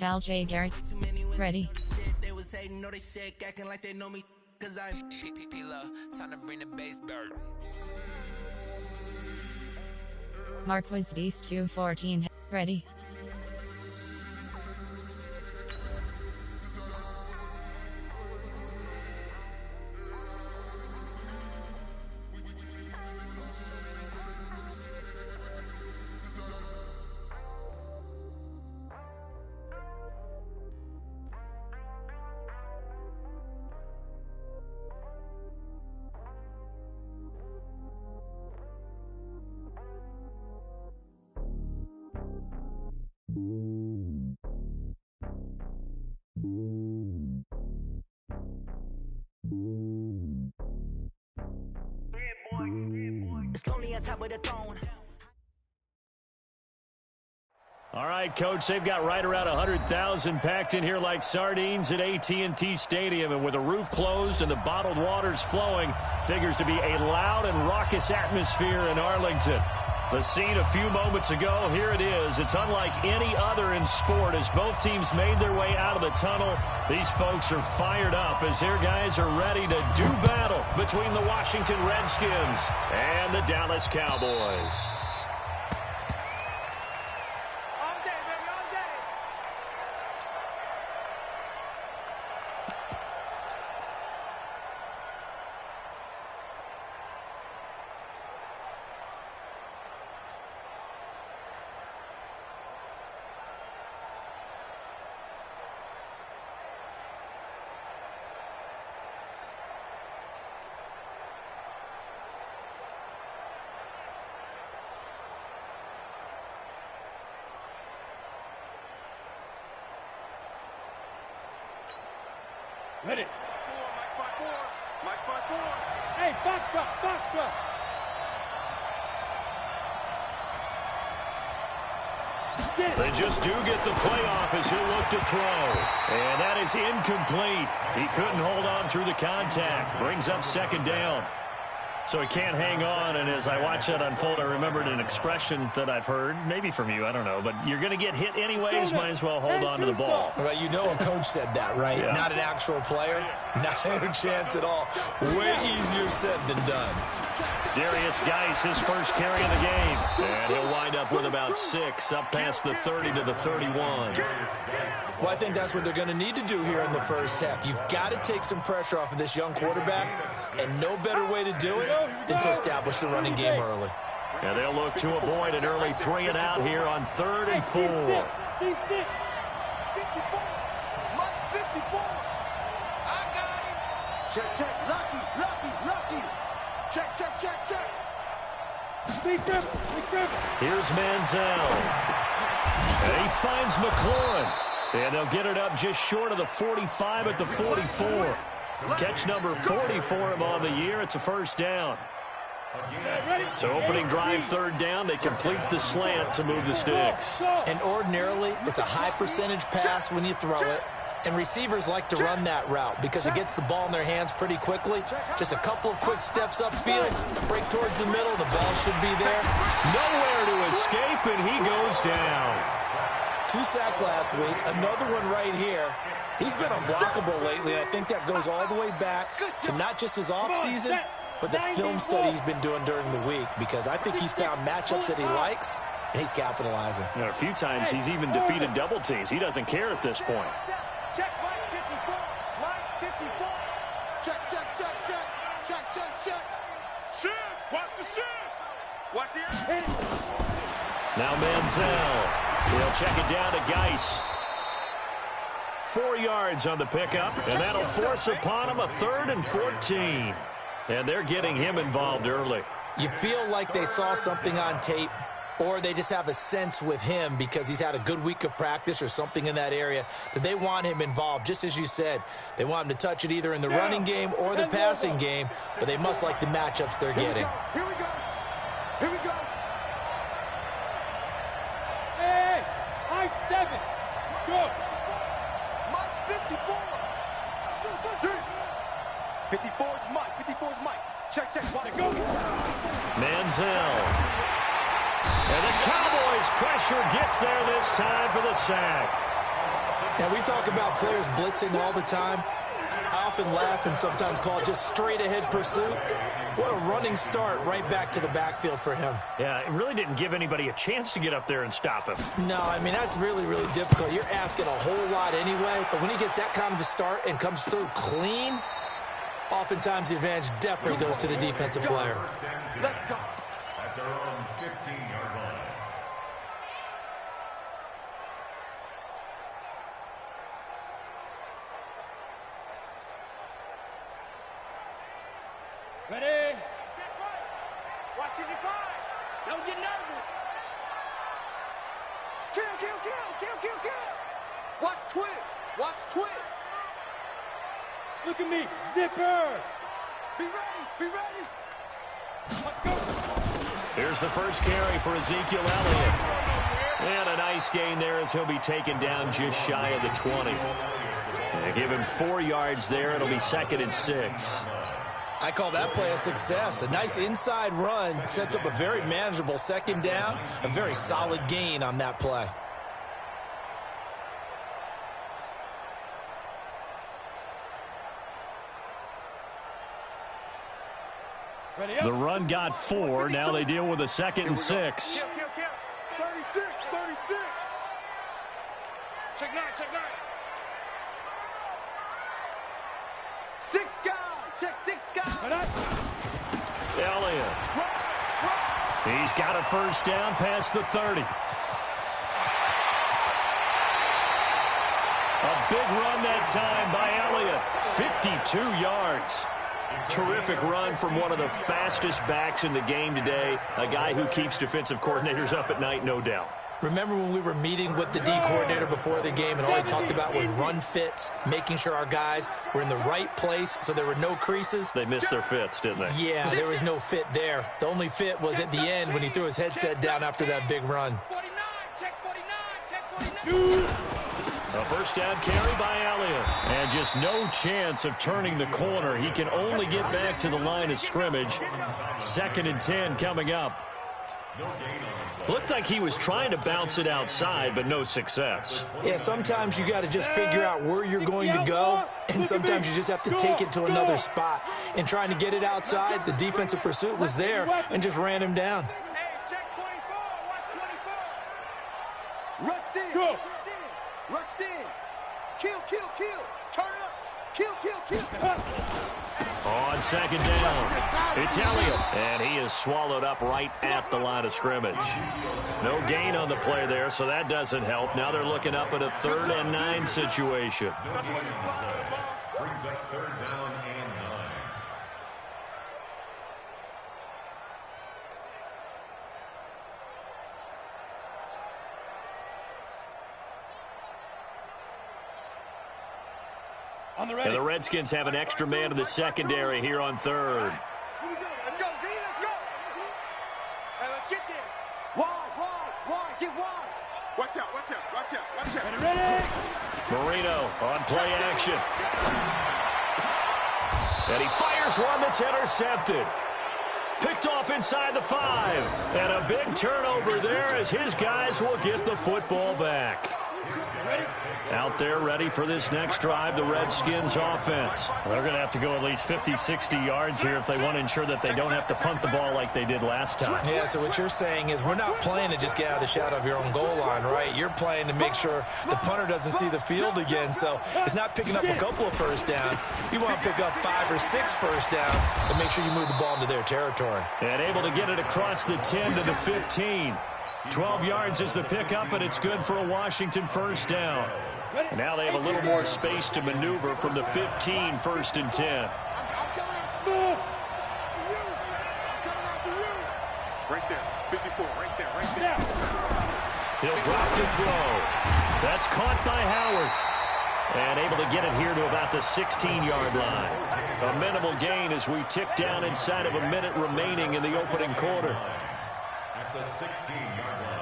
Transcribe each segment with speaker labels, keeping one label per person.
Speaker 1: Foul J. Garrett. Ready. Marquez Beast 214. Ready.
Speaker 2: All right, Coach, they've got right around 100,000 packed in here like sardines at AT&T Stadium, and with the roof closed and the bottled waters flowing, figures to be a loud and raucous atmosphere in Arlington. The scene a few moments ago, here it is. It's unlike any other in sport as both teams made their way out of the tunnel. These folks are fired up as their guys are ready to do battle between the Washington Redskins and the Dallas Cowboys.
Speaker 3: Ready. Mike 5-4. Hey, Foxtrot.
Speaker 2: They just do get the playoff as he'll look to throw. And that is incomplete. He couldn't hold on through the contact. Brings up second down. So he can't hang on, and as I watch that unfold, I remembered an expression that I've heard, maybe from you, I don't know, but you're going to get hit anyways, might as well hold on to the ball.
Speaker 4: Well, you know a coach said that, right? Yeah. Not an actual player, not a chance at all. Way easier said than done.
Speaker 2: Darius Geis, his first carry of the game, and he'll wind up with about 6, up past the 30 to the 31.
Speaker 4: Well, I think that's what they're going to need to do here in the first half. You've got to take some pressure off of this young quarterback, and no better way to do it than to establish the running game early.
Speaker 2: And they'll look to avoid an early 3 and out here on 3rd and 4.
Speaker 3: 54. Mike 54. I got him. Check. Lucky. Check. Big Griffin.
Speaker 2: Here's Manziel. And he finds McLaurin. And they'll get it up just short of the 45 at the 44. Catch number 40 for him on the year. It's a first down. So opening drive, 3rd down. They complete the slant to move the sticks.
Speaker 4: And ordinarily, it's a high percentage pass when you throw it. And receivers like to run that route because it gets the ball in their hands pretty quickly. Just a couple of quick steps upfield, break towards the middle, the ball should be there.
Speaker 2: Nowhere to escape, and he goes down.
Speaker 4: 2 sacks last week, another one right here. He's been unblockable lately, and I think that goes all the way back to not just his offseason, but the film study he's been doing during the week, because I think he's found matchups that he likes, and he's capitalizing.
Speaker 2: You know, a few times he's even defeated double teams. He doesn't care at this point.
Speaker 3: Check Mike 54. Check. Shit. Watch the shit. Watch the end.
Speaker 2: Now Manziel. He'll check it down to Geis. 4 yards on the pickup, and that'll force upon him a 3rd and 14. And they're getting him involved early.
Speaker 4: You feel like they saw something on tape, or they just have a sense with him because he's had a good week of practice or something in that area that they want him involved. Just as you said, they want him to touch it either in the running game or the passing game, but they must like the matchups they're getting.
Speaker 3: Here we go. Hey, high 7. Go. Mike 54. 54 is Mike. Check. Go.
Speaker 2: Manziel. And the Cowboys' pressure gets there this time for the sack.
Speaker 4: Now, we talk about players blitzing all the time. I often laugh and sometimes call it just straight-ahead pursuit. What a running start right back to the backfield for him.
Speaker 2: Yeah, it really didn't give anybody a chance to get up there and stop him.
Speaker 4: No, I mean, that's really, really difficult. You're asking a whole lot anyway, but when he gets that kind of a start and comes through clean, oftentimes the advantage definitely goes to the defensive player.
Speaker 3: Let's go.
Speaker 5: At their own 15-yard line.
Speaker 3: Ready? Watch it divide. Don't get nervous. Kill, kill, kill, kill, kill, kill. Watch twist. Watch twist. Look at me. Zipper. Be ready. Be ready. Let's go.
Speaker 2: Here's the first carry for Ezekiel Elliott. And a nice gain there as he'll be taken down just shy of the 20. They give him 4 yards there. It'll be 2nd and 6.
Speaker 4: I call that play a success. A nice inside run sets up a very manageable 2nd down. A very solid gain on that play.
Speaker 2: The run got 4. Now they deal with a 2nd and 6.
Speaker 3: Kill, kill, kill. 36, 36. Check 9, check 9. 6 guys. Check 6 guys.
Speaker 2: Elliott. He's got a first down past the 30. A big run that time by Elliott. 52 yards. Terrific run from one of the fastest backs in the game today. A guy who keeps defensive coordinators up at night, no doubt.
Speaker 4: Remember when we were meeting with the D coordinator before the game and all he talked about was run fits, making sure our guys were in the right place so there were no creases?
Speaker 2: They missed their fits, didn't they?
Speaker 4: Yeah, there was no fit there. The only fit was at the end when he threw his headset down after that big run.
Speaker 3: 49, check 49, check 49.
Speaker 2: A first down carry by Elliott. And just no chance of turning the corner. He can only get back to the line of scrimmage. 2nd and 10 coming up. Looked like he was trying to bounce it outside, but no success.
Speaker 4: Yeah, sometimes you got to just figure out where you're going to go, and sometimes you just have to take it to another spot. And trying to get it outside, the defensive pursuit was there and just ran him down.
Speaker 3: Hey, check 24, watch 24. Rush in,
Speaker 6: Go.
Speaker 3: rush in. Kill, kill, kill. Turn up. Kill, kill, kill.
Speaker 2: On 2nd down, it's Elliott, and he is swallowed up right at the line of scrimmage. No gain on the play there, so that doesn't help. Now they're looking up at a 3rd and 9 situation.
Speaker 5: Brings up 3rd down and 9.
Speaker 6: On the
Speaker 2: And
Speaker 6: ready.
Speaker 2: the Redskins have an extra man in the secondary here on 3rd.
Speaker 3: Here we go. Let's go, D. Let's go. Hey, let's get there. Wide, get wide. Watch out, watch out, watch out, watch out.
Speaker 6: Ready.
Speaker 2: Marino on play action. And he fires one that's intercepted. Picked off inside the 5. And a big turnover there as his guys will get the football back. Out there ready for this next drive, the Redskins offense. Well, they're going to have to go at least 50, 60 yards here if they want to ensure that they don't have to punt the ball like they did last time.
Speaker 4: Yeah, so what you're saying is we're not playing to just get out of the shadow of your own goal line, right? You're playing to make sure the punter doesn't see the field again. So it's not picking up a couple of first downs. You want to pick up 5 or 6 first downs and make sure you move the ball into their territory.
Speaker 2: And able to get it across the 10 to the 15. 12 yards is the pickup, and it's good for a Washington first down. And now they have a little more space to maneuver from the 15, 1st and 10.
Speaker 3: I'm coming after you. I'm coming after you. Right there, 54, right there, right there.
Speaker 2: He'll drop to throw. That's caught by Howard. And able to get it here to about the 16-yard line. A minimal gain as we tick down inside of a minute remaining in the opening quarter.
Speaker 5: At the 16-yard line.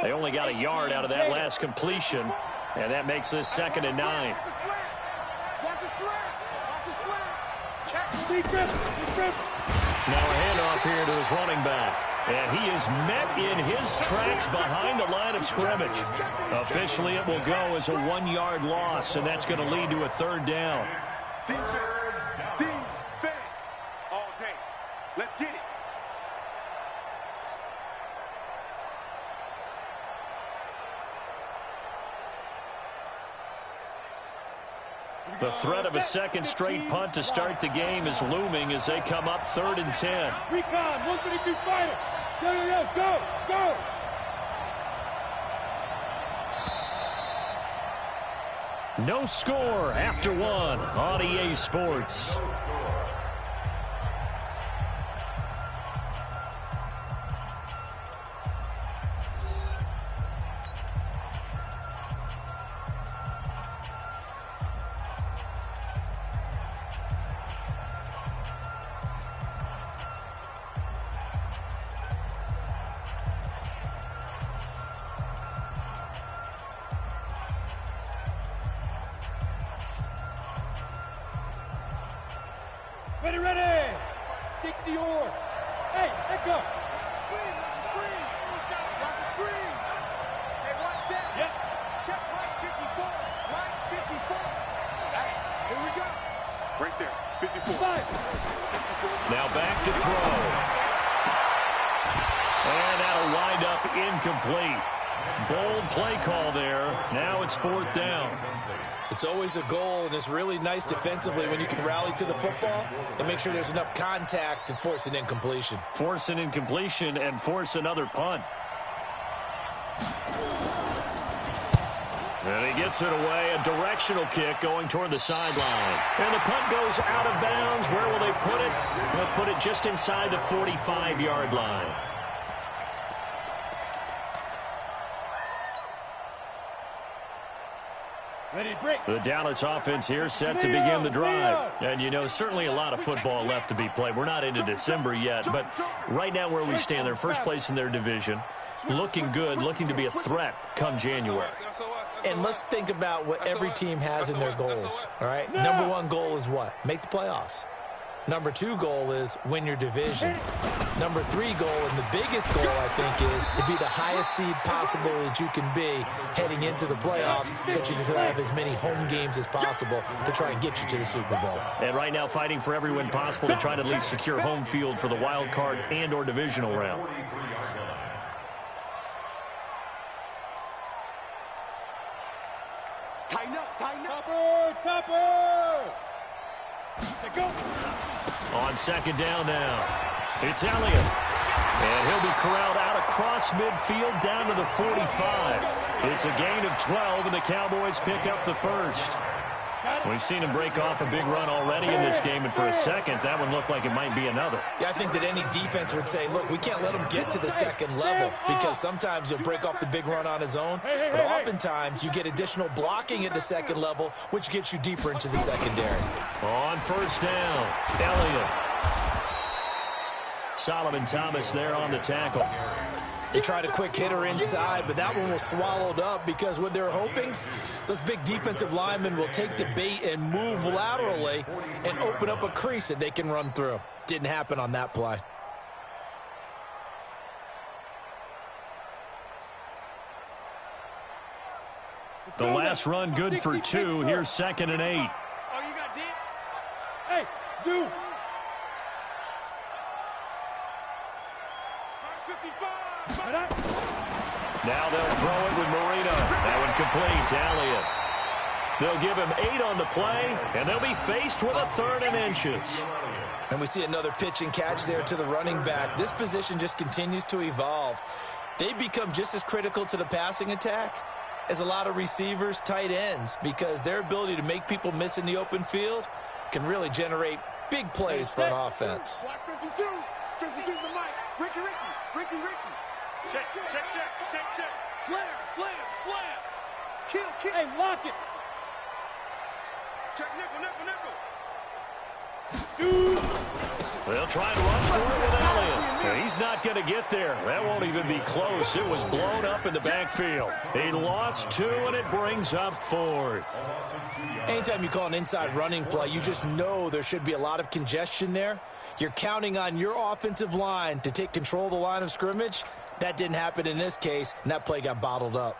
Speaker 2: They only got a yard out of that last completion, and that makes this 2nd and 9.
Speaker 3: Watch the slant. Watch the slant. Watch the slant.
Speaker 2: Now a handoff here to his running back. And he is met in his tracks behind the line of scrimmage. Officially, it will go as a 1-yard loss, and that's going to lead to a 3rd down.
Speaker 3: Defense all day. Let's get it.
Speaker 2: The threat of a second straight punt to start the game is looming as they come up 3rd and 10.
Speaker 3: Recon, 132 fighter. Go, go.
Speaker 2: No score after 1 on EA Sports.
Speaker 3: Ready. 60 or. Hey, echo. Screen. Watch the screen. Hey, one set. Yep. Check right 54. Right 54. Hey, here we go. Right there. 54. 54.
Speaker 2: Now back to throw. And that'll wind up incomplete. Bold play call there. Now it's 4th down.
Speaker 4: It's always a goal, and it's really nice defensively when you can rally to the football and make sure there's enough contact to force an incompletion.
Speaker 2: Force an incompletion and force another punt. And he gets it away, a directional kick going toward the sideline. And the punt goes out of bounds. Where will they put it? They'll put it just inside the 45-yard line. The Dallas offense here set to begin the drive. And, you know, certainly a lot of football left to be played. We're not into December yet, but right now where we stand, they're first place in their division, looking good, looking to be a threat come January.
Speaker 4: And let's think about what every team has in their goals, all right? Number 1 goal is what? Make the playoffs. Number 2 goal is win your division. Number 3 goal, and the biggest goal, I think, is to be the highest seed possible that you can be heading into the playoffs so that you can have as many home games as possible to try and get you to the Super Bowl.
Speaker 2: And right now fighting for every win possible to try to at least secure home field for the wild card and or divisional round.
Speaker 3: Tighten up. Topper. Go.
Speaker 2: On 2nd down now. It's Elliott. And he'll be corralled out across midfield down to the 45. It's a gain of 12, and the Cowboys pick up the 1st. We've seen him break off a big run already in this game, and for a second, that one looked like it might be another.
Speaker 4: Yeah, I think that any defense would say, look, we can't let him get to the 2nd level because sometimes he'll break off the big run on his own, but oftentimes you get additional blocking at the 2nd level, which gets you deeper into the secondary.
Speaker 2: On 1st down, Elliott. Solomon Thomas there on the tackle.
Speaker 4: They tried a quick hitter inside, but that one was swallowed up because what they're hoping, those big defensive linemen will take the bait and move laterally and open up a crease that they can run through. Didn't happen on that play.
Speaker 2: The last run good for 2. Here's 2nd and 8.
Speaker 3: Oh, you got deep? Hey, Zoo. 55.
Speaker 2: Now they'll throw it with Marino. That one complete to Elliott. They'll give him 8 on the play, and they'll be faced with a 3rd and inches.
Speaker 4: And we see another pitch and catch there to the running back. This position just continues to evolve. They become just as critical to the passing attack as a lot of receivers, tight ends, because their ability to make people miss in the open field can really generate big plays for an offense.
Speaker 3: Block 52. 52's the mic. Ricky. Check. Slam. Kill. Hey, lock it. Check nickel.
Speaker 2: They'll try and run for it with Elliott. He's not going to get there. That won't even be close. It was blown up in the backfield. He lost 2, and it brings up 4th.
Speaker 4: Anytime you call an inside running play, you just know there should be a lot of congestion there. You're counting on your offensive line to take control of the line of scrimmage. That didn't happen in this case, and that play got bottled up.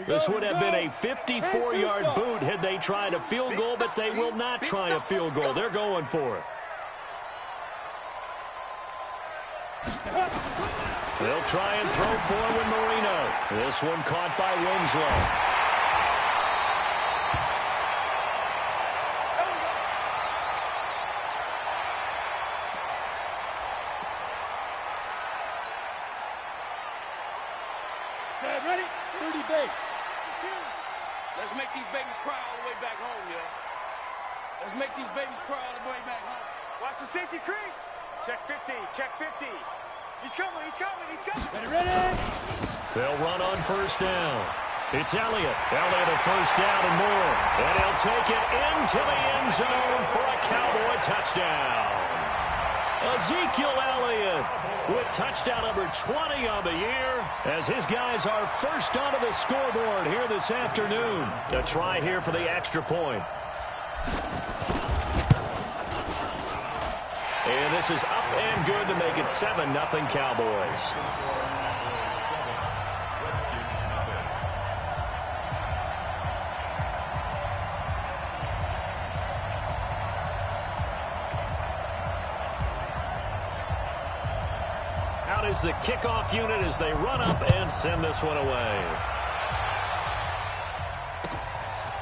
Speaker 2: This would have been a 54-yard boot had they tried a field goal, but they will not try a field goal. They're going for it. They'll try and throw for it with Marino. This one caught by Winslow.
Speaker 3: Ready? 30 base.
Speaker 6: Let's make these babies cry all the way back home, yo. Let's make these babies cry all the way back home.
Speaker 3: Watch the safety creep. Check 50. Check 50. He's coming. He's coming. He's coming. Ready?
Speaker 2: They'll run on first down. It's Elliott. Elliott a first down and more. And he'll take it into the end zone for a Cowboy touchdown. Ezekiel Elliott with touchdown number 20 on the year as his guys are first onto the scoreboard here this afternoon. A try here for the extra point. And this is up and good to make it 7-0 Cowboys. Out is the kickoff unit as they run up and send this one away.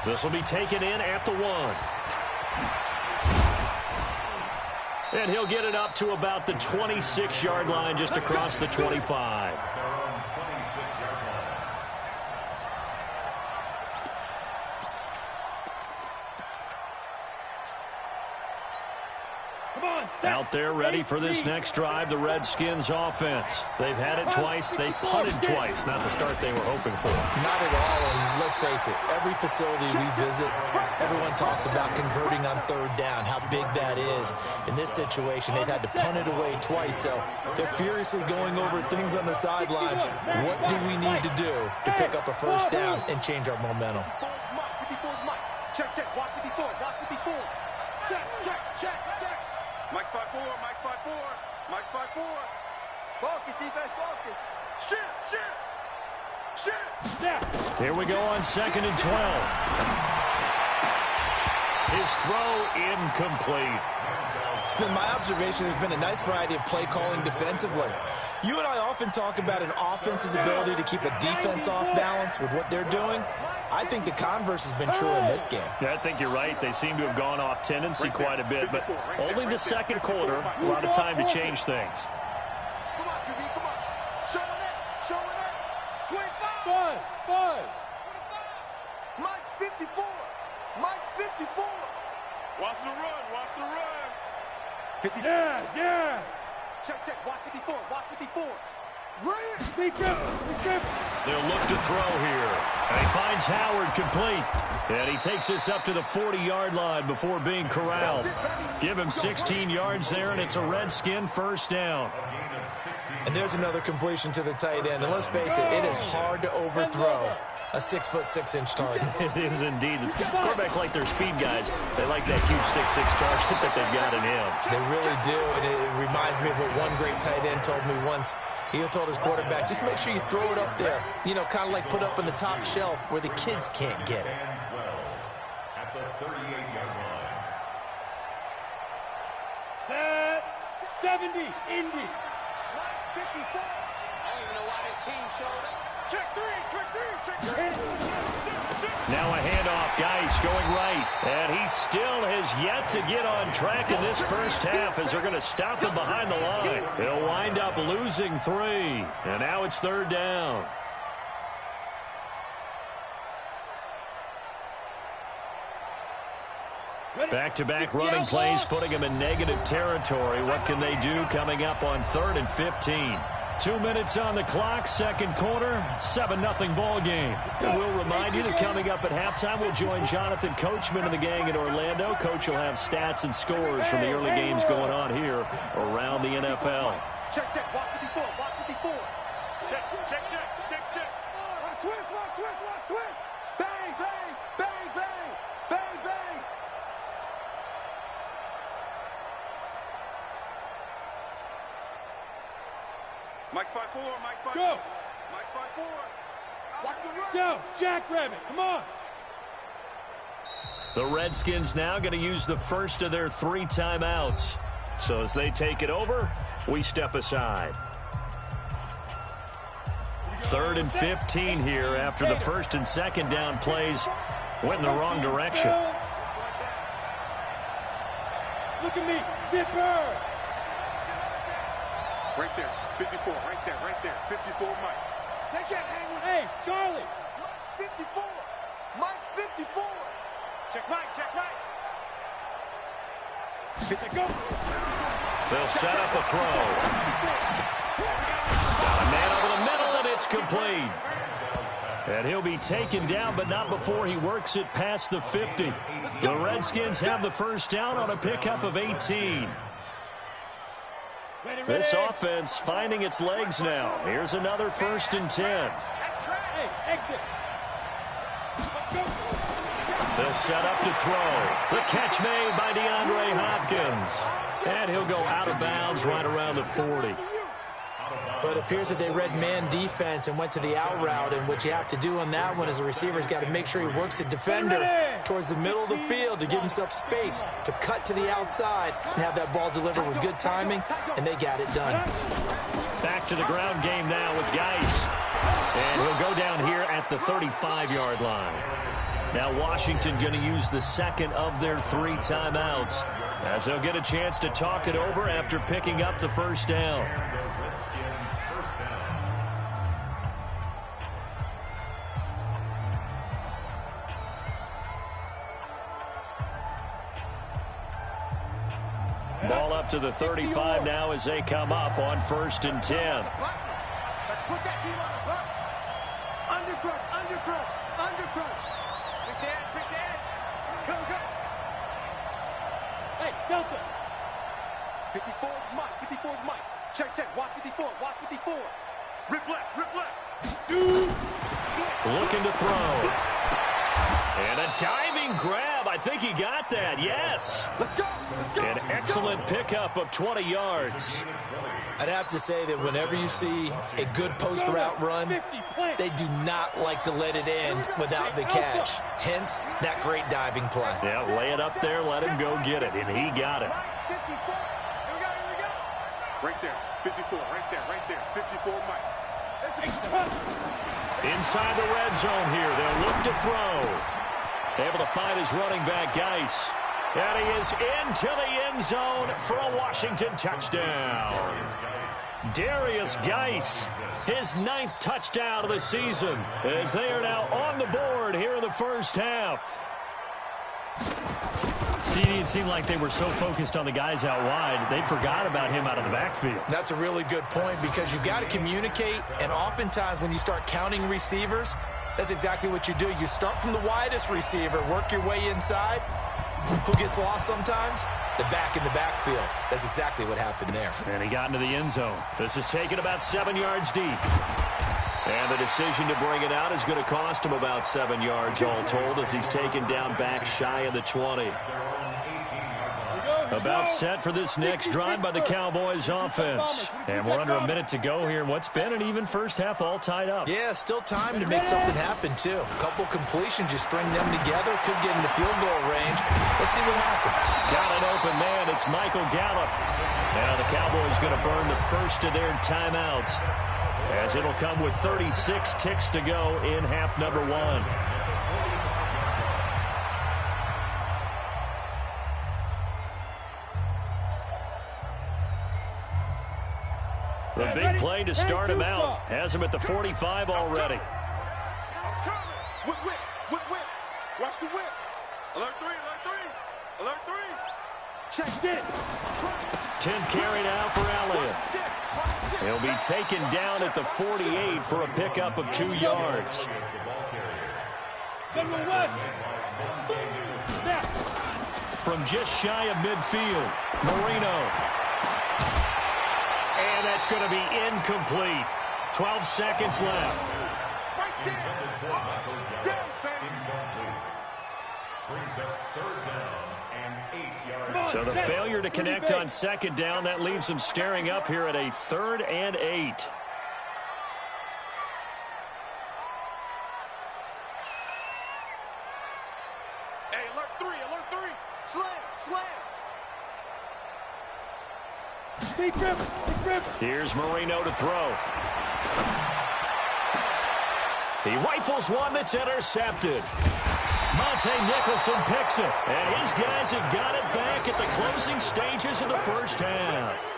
Speaker 2: This will be taken in at the 1. And he'll get it up to about the 26-yard line just across the 25. Out there ready for this next drive, the Redskins offense. They've had it twice. They've punted twice. Not the start they were hoping for.
Speaker 4: Not at all, and let's face it, every facility we visit, everyone talks about converting on third down, how big that is. In this situation, they've had to punt it away twice, so they're furiously going over things on the sidelines. What do we need to do to pick up a first down and change our momentum?
Speaker 3: Check, check. Watch 54. Watch 54. Check, check, check, check. Mike 5-4, Mike 5-4, Mike 5-4. Focus, defense, focus. Shift. Yeah.
Speaker 2: Here we go on 2nd and 12. His throw incomplete.
Speaker 4: It's been my observation there's been a nice variety of play calling defensively. You and I often talk about an offense's ability to keep a defense off balance with what they're doing. I think the converse has been true in this game.
Speaker 2: Yeah, I think you're right. They seem to have gone off tendency quite a bit, but only the second quarter, a lot of time to change things.
Speaker 3: Come on, QB, come on. Showing it. 25. Buzz. Mike's 54. Mike's 54.
Speaker 6: Watch the run.
Speaker 3: 50. Yes. Check. Watch 54. Watch 54. Be careful.
Speaker 2: They'll look to throw here. And he finds Howard complete. And he takes this up to the 40-yard line before being corralled. Give him 16 yards there, and it's a Redskin first down.
Speaker 4: And there's another completion to the tight end. And let's face it is hard to overthrow a 6'6" target.
Speaker 2: It is indeed. Quarterbacks like their speed guys. They like that huge 6'6" target that they've got in him.
Speaker 4: They really do, and it reminds me of what one great tight end told me once. He told his quarterback, just make sure you throw it up there. You know, kind of like put up on the top shelf where the kids can't get it.
Speaker 5: At the 38-yard line.
Speaker 3: Set. 70. Indy. 54.
Speaker 6: I don't even know why this team showed up.
Speaker 3: Check three.
Speaker 2: Now a handoff. Geis going right. And he still has yet to get on track in this first half as they're going to stop him behind the line. They'll wind up losing 3. And now it's 3rd down. Back-to-back running plays putting them in negative territory. What can they do coming up on 3rd and 15? 2 minutes on the clock, second quarter, 7-0 ball game. And we'll remind you that coming up at halftime, we'll join Jonathan Coachman and the gang in Orlando. Coach will have stats and scores from the early games going on here around the NFL.
Speaker 3: Check, check. Watch 54. Watch 54. Check, check, check, check, check. Watch twist, watch twist, watch twist. Bang, bang, bang, bang, bang, bang.
Speaker 5: Mike's 5-4, Mike's 5-4.
Speaker 3: Go.
Speaker 5: Mike's 5-4.
Speaker 3: Watch the run. Go, Jackrabbit. Come on.
Speaker 2: The Redskins now going to use the first of their 3 timeouts. So as they take it over, we step aside. 3rd and 15 here after the first and second down plays went in the wrong direction.
Speaker 3: Look at me. Zipper.
Speaker 5: Right there, 54, right there, right there. 54, Mike.
Speaker 3: They can't hang with. Hey, Charlie. Mike's 54. Mike's 54. Check right, check right. Go.
Speaker 2: They'll set up a throw. Got a man over the middle, and it's complete. And he'll be taken down, but not before he works it past the 50. The Redskins have the first down on a pickup of 18. This offense finding its legs now. Here's another 1st and 10.
Speaker 3: Hey, exit.
Speaker 2: They'll set up to throw. The catch made by DeAndre Hopkins. And he'll go out of bounds right around the 40.
Speaker 4: But it appears that they read man defense and went to the out route, and what you have to do on that one is the receiver's got to make sure he works the defender towards the middle of the field to give himself space to cut to the outside and have that ball delivered with good timing, and they got it done.
Speaker 2: Back to the ground game now with Geis. And he'll go down here at the 35-yard line. Now Washington going to use the second of their 3 timeouts as they'll get a chance to talk it over after picking up the first down. Ball up to the 35 now as they come up on 1st and 10.
Speaker 3: Let's put that team on the bus. Undercrush, undercrush, undercrush. Big dad. Go, go. Hey, Delta. 54's Mike, 54's Mike. Check, check. Watch 54, watch 54. Rip left. Dude.
Speaker 2: Looking to throw. And a diving grab. I think he got that. Yes.
Speaker 3: Let's go.
Speaker 2: An excellent pickup of 20 yards.
Speaker 4: I'd have to say that whenever you see a good post route run, they do not like to let it end without the catch. Hence, that great diving play.
Speaker 2: Yeah, lay it up there, let him go get it, and he got it.
Speaker 5: Right there, 54, right there. 54, Mike.
Speaker 2: Inside the red zone here, they'll look to throw. Able to find his running back, Geis. And he is into the end zone for a Washington touchdown. Darius Geis, his 9th touchdown of the season, as they are now on the board here in the first half. See, it seemed like they were so focused on the guys out wide, they forgot about him out of the backfield.
Speaker 4: That's a really good point because you've got to communicate, and oftentimes when you start counting receivers, that's exactly what you do. You start from the widest receiver, work your way inside. Who gets lost sometimes? The back in the backfield. That's exactly what happened there.
Speaker 2: And he got into the end zone. This is taken about 7 yards deep. And the decision to bring it out is going to cost him about 7 yards all told as he's taken down back shy of the 20. About set for this next drive by the Cowboys offense. And we're under a minute to go here in what's been an even first half all tied up.
Speaker 4: Yeah, still time to make something happen, too. A couple completions, you string them together, could get into field goal range. Let's see what happens.
Speaker 2: Got an open man. It's Michael Gallup. Now the Cowboys going to burn the first of their timeouts as it'll come with 36 ticks to go in half number 1. The big play to start him out. Has him at the 45 already.
Speaker 5: Whip. Watch the whip. Alert 3.
Speaker 3: Check it.
Speaker 2: 10th carry now for Elliott. He'll be taken down at the 48 for a pickup of 2 yards. From just shy of midfield, Marino. And that's going to be incomplete. 12 seconds left. So the failure to connect on 2nd down, that leaves them staring up here at a 3rd and 8.
Speaker 6: Hey, alert 3, alert 3. Slam.
Speaker 2: Here's Marino to throw. He rifles one that's intercepted. Monte Nicholson picks it, and his guys have got it back at the closing stages of the first half.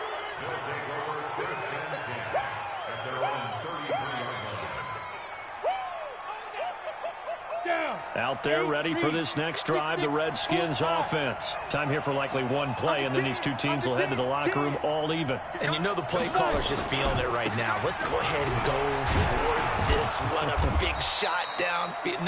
Speaker 2: Out there ready for this next drive, the Redskins offense. Time here for likely one play, and then these two teams will head to the locker room all even.
Speaker 4: And you know the play caller's just feeling it right now. Let's go ahead and go for this one. A big shot downfield.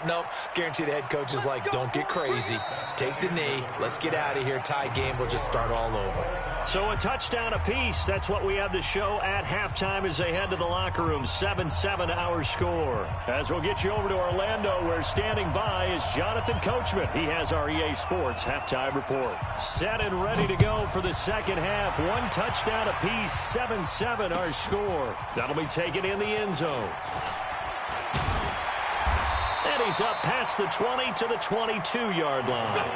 Speaker 4: Nope. Guaranteed the head coach is like, don't get crazy. Take the knee. Let's get out of here. Tie game. We'll just start all over.
Speaker 2: So a touchdown apiece. That's what we have to show at halftime as they head to the locker room. 7-7 our score. As we'll get you over to Orlando, where standing by is Jonathan Coachman. He has our EA Sports halftime report. Set and ready to go for the second half. One touchdown apiece. 7-7 our score. That'll be taken in the end zone. And he's up past the 20 to the 22-yard line.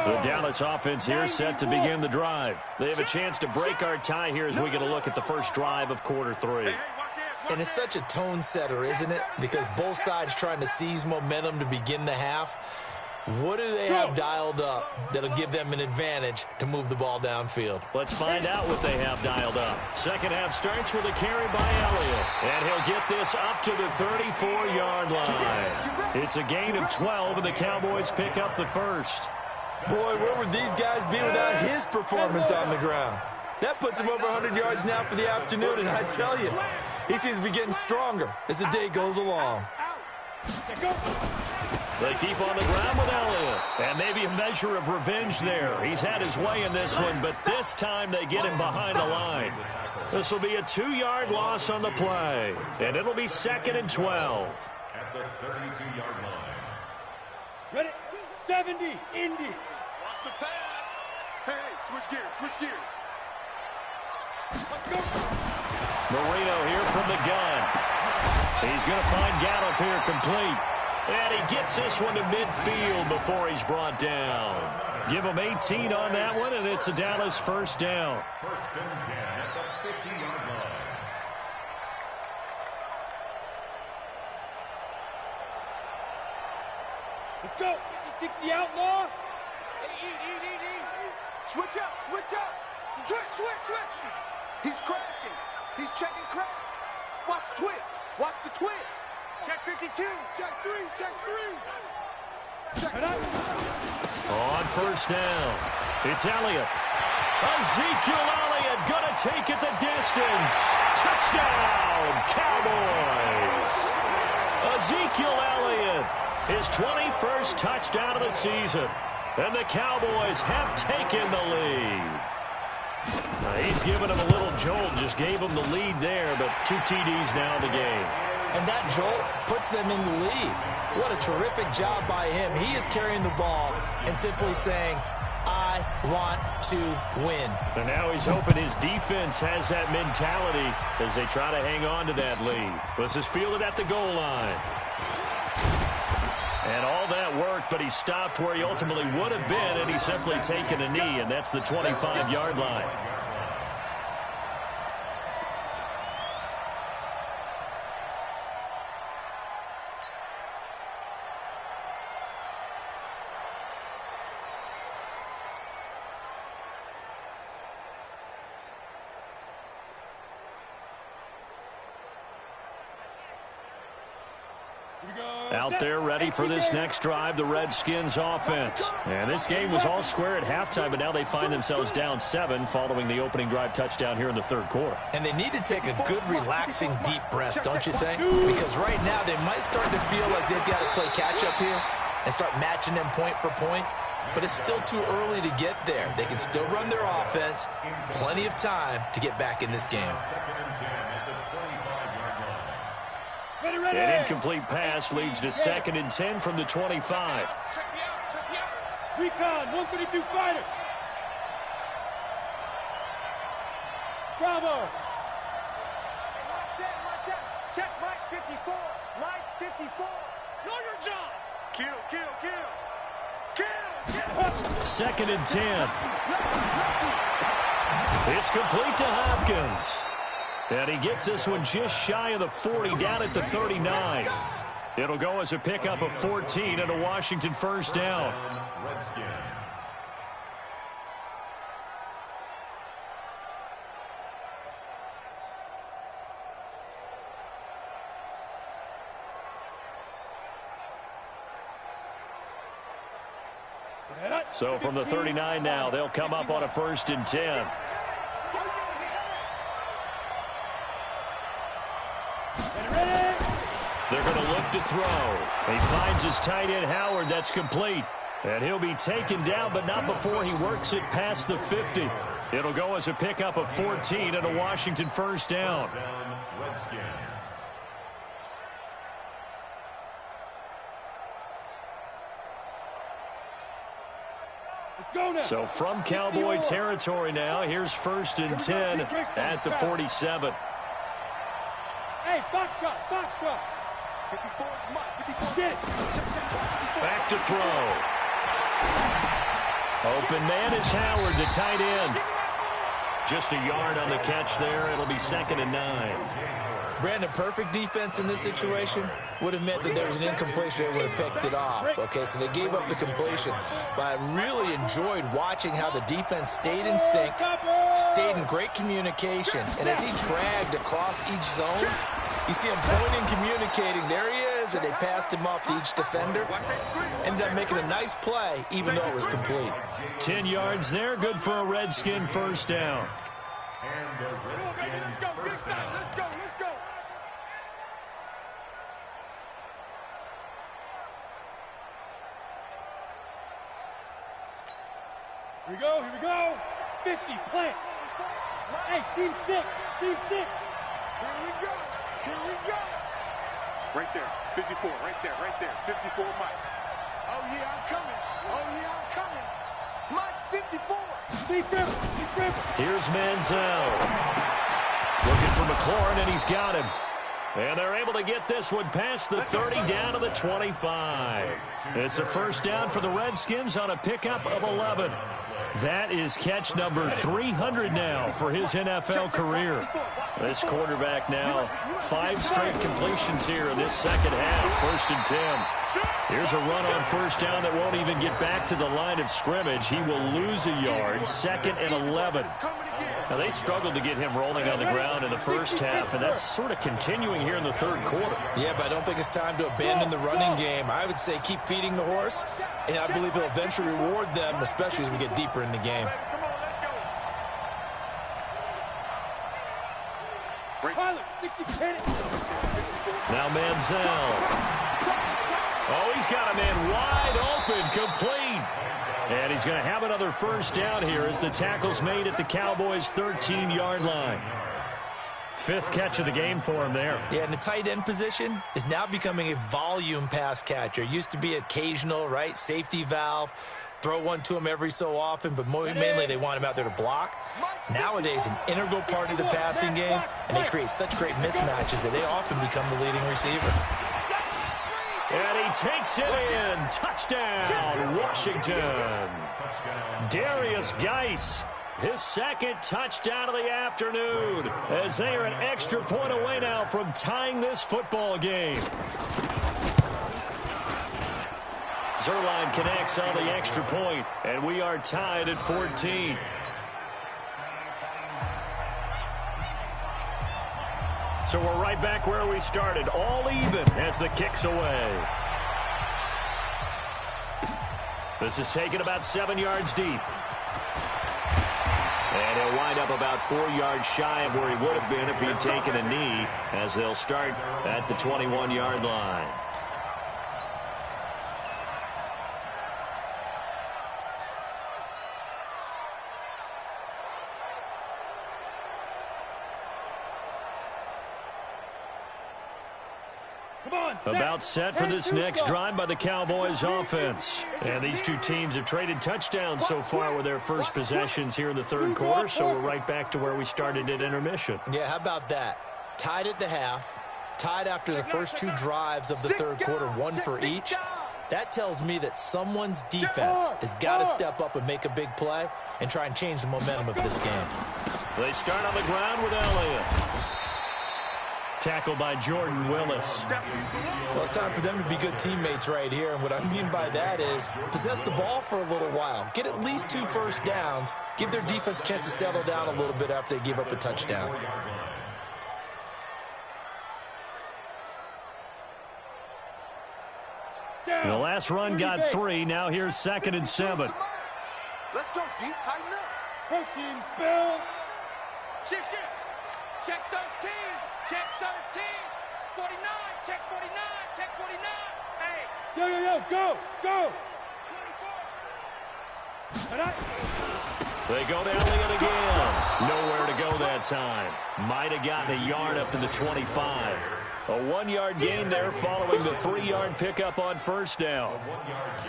Speaker 2: The Dallas offense here set to begin the drive. They have a chance to break our tie here as we get a look at the first drive of quarter 3.
Speaker 4: And it's such a tone setter, isn't it? Because both sides trying to seize momentum to begin the half. What do they have dialed up that'll give them an advantage to move the ball downfield?
Speaker 2: Let's find out what they have dialed up. Second half starts with a carry by Elliott. And he'll get this up to the 34-yard line. It's a gain of 12, and the Cowboys pick up the first.
Speaker 4: Boy, where would these guys be without his performance on the ground? That puts him over 100 yards now for the afternoon, and I tell you, he seems to be getting stronger as the day goes along.
Speaker 2: They keep on the ground with Elliott, and maybe a measure of revenge there. He's had his way in this one, but this time they get him behind the line. This will be a 2-yard loss on the play, and it'll be 2nd and 12.
Speaker 5: At the 32-yard line.
Speaker 3: Ready? 70, Indy.
Speaker 6: Watch the pass. Hey, switch gears.
Speaker 3: Let's go.
Speaker 2: Marino here from the gun. He's going to find Gallup here complete. And he gets this one to midfield before he's brought down. Give him 18 on that one, and it's a Dallas first down.
Speaker 5: First and 10 at the 50-yard line.
Speaker 3: Let's go. 50-60 outlaw.
Speaker 6: Switch up. Switch. He's crashing. He's checking crash. Watch the twist.
Speaker 3: Check 52.
Speaker 6: Check 3.
Speaker 2: On first down, it's Elliott. Ezekiel Elliott going to take it the distance. Touchdown, Cowboys. Ezekiel Elliott, his 21st touchdown of the season. And the Cowboys have taken the lead. He's given him a little jolt, just gave him the lead there, but 2 TDs now in the game.
Speaker 4: And that jolt puts them in the lead. What a terrific job by him. He is carrying the ball and simply saying, I want to win.
Speaker 2: And now he's hoping his defense has that mentality as they try to hang on to that lead. This is fielded at the goal line. And all that worked, but he stopped where he ultimately would have been, and he's simply taken a knee, and that's the 25-yard line. Out there ready for this next drive, the Redskins offense. And this game was all square at halftime, but now they find themselves down 7 following the opening drive touchdown here in the third quarter.
Speaker 4: And they need to take a good, relaxing, deep breath, don't you think? Because right now they might start to feel like they've got to play catch-up here and start matching them point for point. But it's still too early to get there. They can still run their offense. Plenty of time to get back in this game.
Speaker 2: An incomplete pass leads to 2nd and 10 from the 25.
Speaker 3: Recon, 132 fighter. Bravo. Check Mike 54. Mike 54. Know your job. Kill.
Speaker 2: 2nd and 10. It's complete to Hopkins. And he gets this one just shy of the 40, down at the 39. It'll go as a pickup of 14 and a Washington first down. So from the 39 now, they'll come up on a 1st and 10. They're going to look to throw. He finds his tight end, Howard. That's complete. And he'll be taken down, but not before he works it past the 50. It'll go as a pickup of 14 and a Washington first down. So from Cowboy territory now, here's 1st and 10 at the 47.
Speaker 3: Hey, Foxtrot.
Speaker 2: Back to throw. Open man is Howard, the tight end. Just a yard on the catch there. It'll be 2nd and 9.
Speaker 4: Brandon, perfect defense in this situation would have meant that there was an incompletion. They would have picked it off. Okay, so they gave up the completion. But I really enjoyed watching how the defense stayed in sync, stayed in great communication. And as he dragged across each zone, you see him pointing, communicating. There he is, and they passed him off to each defender. Ended up making a nice play, even though it was complete.
Speaker 2: 10 yards there, good for a Redskin first down.
Speaker 5: And the Redskins first down.
Speaker 3: Let's go. Here we go. 50, plant. Hey, team 6. Here we go.
Speaker 7: Right there, 54, right there, 54, Mike.
Speaker 3: Oh, yeah, I'm coming. Mike, 54. Deep river.
Speaker 2: Here's Manziel. Looking for McLaurin, and he's got him. And they're able to get this one past the 30 down to the 25. It's a first down for the Redskins on a pickup of 11. That is catch number 300 now for his NFL career. This quarterback now 5 straight completions here in this second half. 1st and 10. Here's a run on first down that won't even get back to the line of scrimmage. He will lose a yard. 2nd and 11. Now, they struggled to get him rolling on the ground in the first half, and that's sort of continuing here in the third quarter.
Speaker 4: Yeah, but I don't think it's time to abandon the running game. I would say keep feeding the horse, and I believe he'll eventually reward them, especially as we get deeper in the game.
Speaker 2: Now Manziel. Oh, he's got a man wide open, complete. And he's going to have another first down here as the tackle's made at the Cowboys' 13-yard line. 5th catch of the game for him there. Yeah,
Speaker 4: and the tight end position is now becoming a volume pass catcher. Used to be occasional, right, safety valve. Throw one to him every so often, but mainly they want him out there to block. Nowadays, an integral part of the passing game, and they create such great mismatches that they often become the leading receiver.
Speaker 2: And he takes it in. Touchdown, Washington. Darius Geis, his 2nd touchdown of the afternoon, as they are an extra point away now from tying this football game. Zerline connects on the extra point, and we are tied at 14. So we're right back where we started, all even as the kick's away. This is taken about 7 yards deep. And he'll wind up about 4 yards shy of where he would have been if he had taken a knee, as they'll start at the 21-yard line. About set for this next drive by the Cowboys offense. And these two teams have traded touchdowns so far with their first possessions here in the third quarter, so we're right back to where we started at intermission.
Speaker 4: Yeah, how about that? Tied at the half, tied after the first two drives of the third quarter, one for each. That tells me that someone's defense has got to step up and make a big play and try and change the momentum of this game.
Speaker 2: They start on the ground with Elliott. Tackled by Jordan Willis.
Speaker 4: Well, it's time for them to be good teammates right here. And what I mean by that is possess the ball for a little while. Get at least 2 first downs. Give their defense a chance to settle down a little bit after they give up a touchdown.
Speaker 2: The last run got 3. Now here's 2nd and 7.
Speaker 7: Let's go deep, tighten up.
Speaker 3: Protein spill.
Speaker 6: Check 13. Check 13. 49. Check 49. Check 49. Hey.
Speaker 3: Yo, go. 24.
Speaker 2: They go to Elliott again. Nowhere to go that time. Might have gotten a yard up to the 25. A 1-yard gain there following the 3-yard pickup on first down.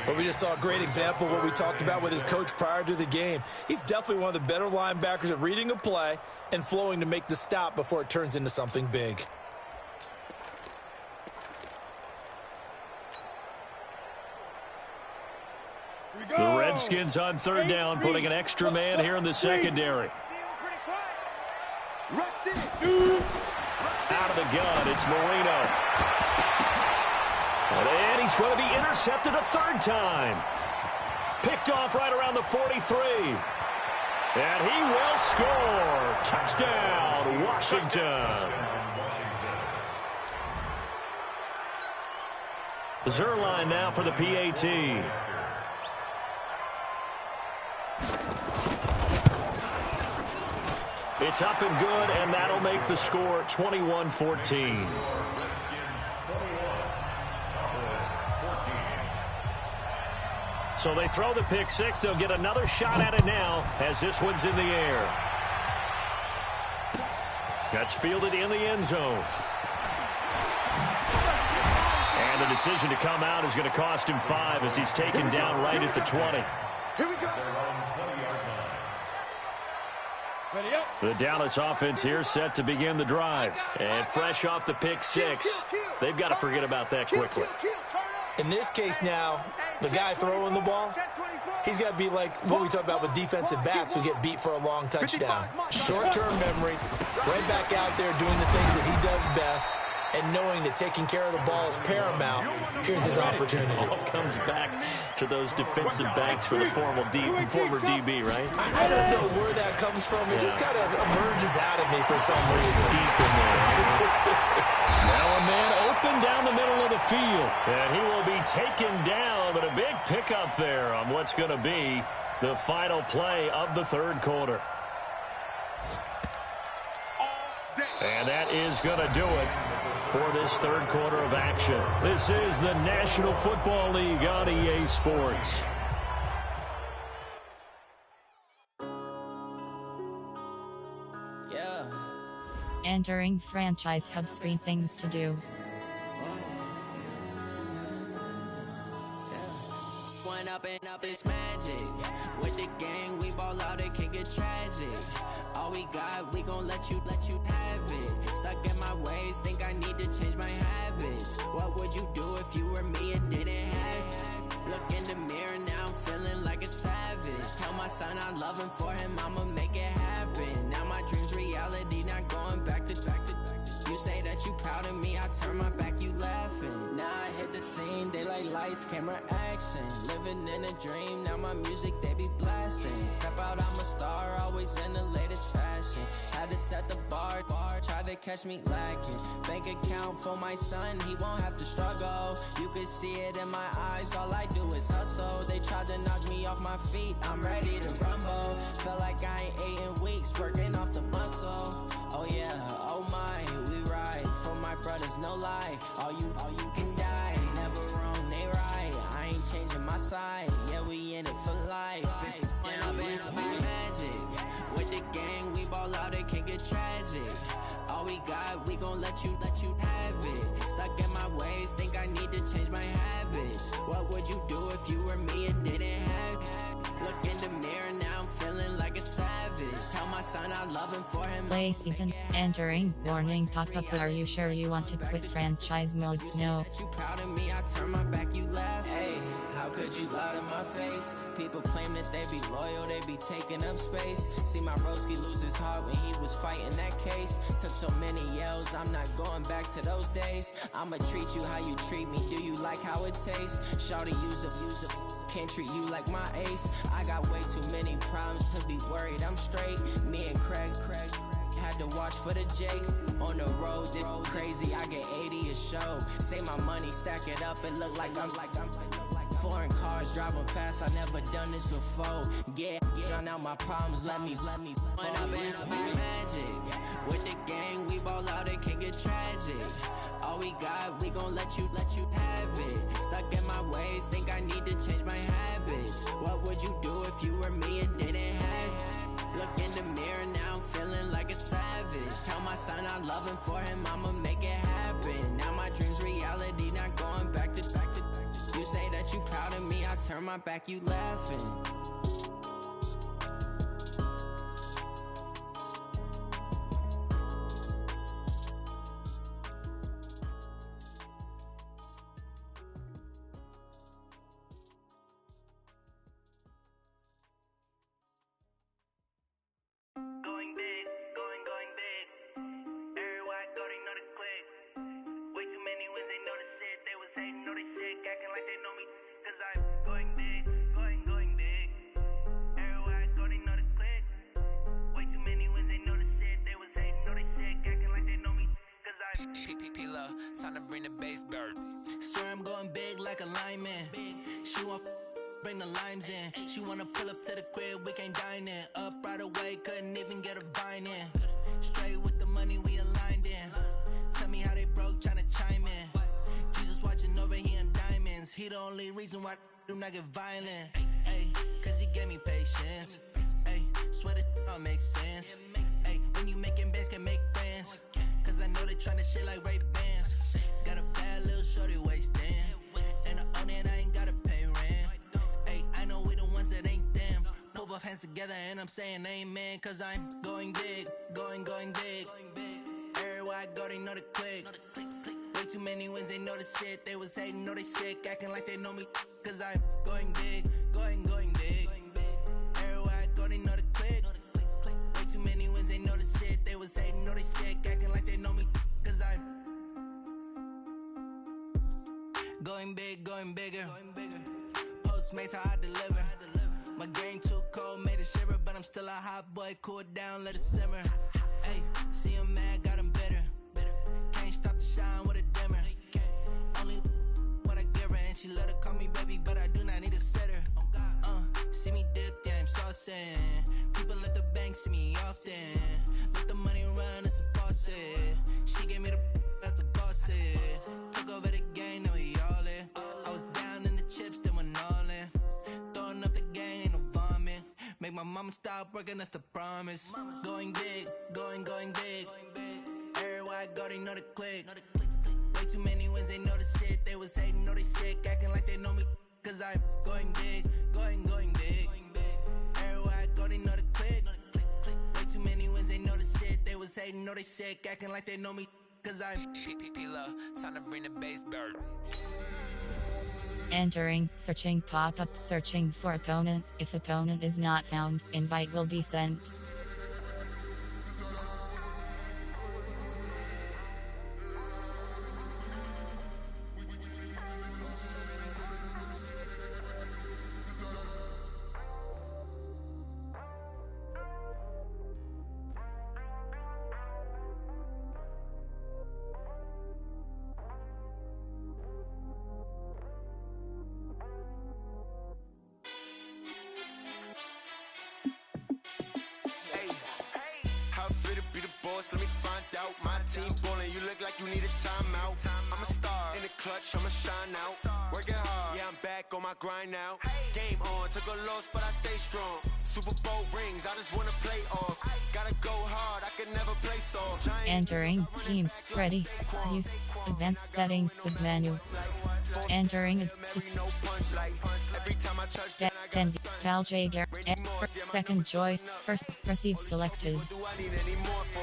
Speaker 4: But we just saw a great example of what we talked about with his coach prior to the game. He's definitely one of the better linebackers at reading a play and flowing to make the stop before it turns into something big.
Speaker 2: The Redskins on third down, putting an extra man here in the secondary. Out of the gun, it's Marino. And he's going to be intercepted a third time. Picked off right around the 43. And he will score. Touchdown, Washington. Zerline now for the PAT. It's up and good, and that'll make the score 21-14. So they throw the pick six. They'll get another shot at it now as this one's in the air. That's fielded in the end zone. And the decision to come out is going to cost him 5 as he's taken down right at the 20.
Speaker 3: Here we go.
Speaker 2: The Dallas offense here set to begin the drive. And fresh off the pick six, they've got to forget about that quickly.
Speaker 4: In this case now, the guy throwing the ball, he's got to be like what we talk about with defensive backs who get beat for a long touchdown. Short-term memory, right back out there doing the things that he does best, and knowing that taking care of the ball is paramount. Here's his opportunity.
Speaker 2: All comes back to those defensive backs for the former DB, right?
Speaker 4: I don't know where that comes from. It just kind of emerges out of me for some reason.
Speaker 2: Deep in there. Now a man open down the middle of the field. And he will be taken down, but a big pickup there on what's going to be the final play of the third quarter. And that is going to do it for this third quarter of action. This is the National Football League on EA Sports.
Speaker 8: Yeah.
Speaker 1: Entering Franchise Hub screen, things to do.
Speaker 8: One up and up is magic. With the gang, we ball out, it can get tragic. All we got, we gon' let you have it. Stuck in my ways, think I need to change my habits. What would you do if you were me and didn't have it? Look in the mirror, now I'm feeling like a savage. Tell my son I love him, for him I'ma make it happen. Now my dream's reality, not going back to. You say that you proud of me, I turn my back, you laughing. Now I hit the scene, they like lights, camera, action. Living in a dream, now my music, they they be blasting. Step out, I'm a star, always in the latest fashion. Had to set the bar, tried to catch me lacking. Bank account for my son, he won't have to struggle. You can see it in my eyes, all I do is hustle. They tried to knock me off my feet, I'm ready to rumble. Felt like I ain't ate in weeks, working off the muscle. Oh yeah, oh my, we ride for my brothers, no lie. All you can die, never wrong, they right. I ain't changing my side, yeah, we in it for life. And I've been magic. With the gang, we ball out, it can get tragic. All we got, we gon' let you have it. Stuck in my ways, think I need to change my habits. What would you do if you were me and didn't have it? Look in the mirror, now I'm feeling like a savage. Tell my son I love him for him.
Speaker 1: Play season entering. Warning pop-up. Are you sure you want to quit franchise mode? No.
Speaker 8: You proud of me, I turn my back, you laugh. Hey, how could you lie to my face? People claim that they be loyal, they be taking up space. See my broski lose his heart when he was fighting that case. Took so many yells, I'm not going back to those days. I'ma treat you how you treat me, do you like how it tastes? Shawty use up, can't treat you like my ace. I got way too many problems to be worried, I'm straight. Me and Craig had to watch for the Jakes. On the road, this crazy, I get 80 a show. Say my money, stack it up, it look like I'm foreign cars, driving fast, I never done this before. Get drown out my problems, let me When I've been magic. With the gang, we ball out, it can get tragic. All we got, we gon' let you have it. Stuck in my ways, think I need to change my habits. What would you do if you were me and didn't have it? Look in the mirror, now I'm feeling like a savage. Tell my son I love him, for him I'ma make it happen. Now my dream's reality, not going back to. You say that you proud of me, I turn my back, you laughing.
Speaker 9: Going big, going big. Everywhere I go, they know the click. Way too many wins, they know the shit. They was hating, know they sick, acting like they know me. Cause I'm going big, going big. Everywhere I go, they know the click. Way too many wins, they know the shit. They was hating, know they sick, acting like they know me. Cause I'm
Speaker 10: P-P-P-Lo, time to bring the bass bird.
Speaker 9: Swear I'm going big like a lineman. She want bring the limes in. She wanna pull up to the crib, we can't dine in. Up right away, couldn't even get a vine in. Straight with the money we aligned in. Tell me how they broke, tryna chime in. Jesus watching over here in diamonds. He the only reason why I do not get violent. Ay, cause he gave me patience. Ay, swear that all makes sense. Ay, when you making bands, can make friends. Cause I know they tryna shit like Ray-Bans. Got a bad little shorty wasting. And I own it, I ain't gotta pay rent. Ay, I know we the ones that ain't them. Pull both hands together and I'm saying amen. Cause I'm going big, going big. Everywhere I go, they know the click. Way too many wins, they know the shit. They was hating, know they sick, acting like they know me. Cause I'm going big, going big. Everywhere I go, they know the click. Way too many wins, they know the shit. They was hating, know they sick, acting like they know me. Cause I'm going big, going bigger. Postmates, how I deliver. My game too cold, made it shiver. But I'm still a hot boy, cool it down, let it simmer. Hey, see him mad, got him bitter. Can't stop the shine with a dimmer. Only what I give her, and she let her call me baby, but I do not need a sitter. See me dip, yeah, I'm saucing. People at the bank see me often. Let the money run, it's a faucet. She gave me the that's a boss is. Took over the game, now we all in. I was down in the chips, then went all in. Throwing up the gang, ain't no vomit. Make my mama stop working, that's the promise. Going big, going big. Everywhere I go, they know the click. Way too many wins, they know the shit. They was hating, know they sick, acting like they know me. Cause I'm going big, going big. Everywhere I go, they know the click. Way too many wins, they know the shit. They was hating, know they sick, acting like they know me. Cause I'm
Speaker 10: P-P-P-Lo, time to bring the bass bird.
Speaker 1: Entering, searching pop-up, searching for opponent. If opponent is not found, invite will be sent.
Speaker 11: How I feel to be the boss, let me find out. My team ballin', you look like you need a timeout. I'm a star in the clutch, I'ma shine out. Working hard, yeah, I'm back on my grind now. Game on, took a loss, but I stay strong. Super Bowl rings, I just wanna play off. Gotta go hard, I can never play soft.
Speaker 1: Entering teams. Ready. Use advanced settings submenu. Entering second choice. First receive selected.